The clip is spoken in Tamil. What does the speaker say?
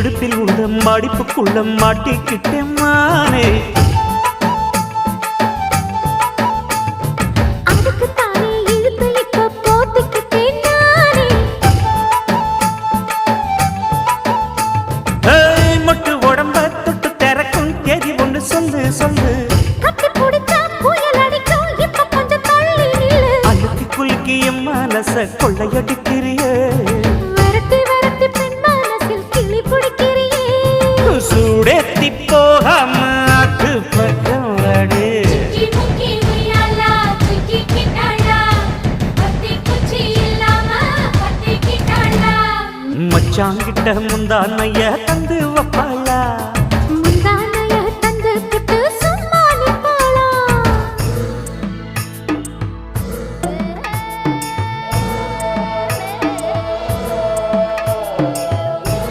இடுப்பில் உள்ள மடிப்புக்குள்ள மாட்டிக்கிட்டேன் மானே. மொட்டு உடம்ப தொட்டு திறக்கும் தேதி ஒன்று சொல்லு சொல்லு. அழுத்தி குலுக்கி என் மனச கொள்ளையடிக்கிறியே. சூடேத்தி போகாம ஆட்டு பக்கம் வாடு. மச்சாங்கிட்ட முந்தானைய தந்து வப்பாளா.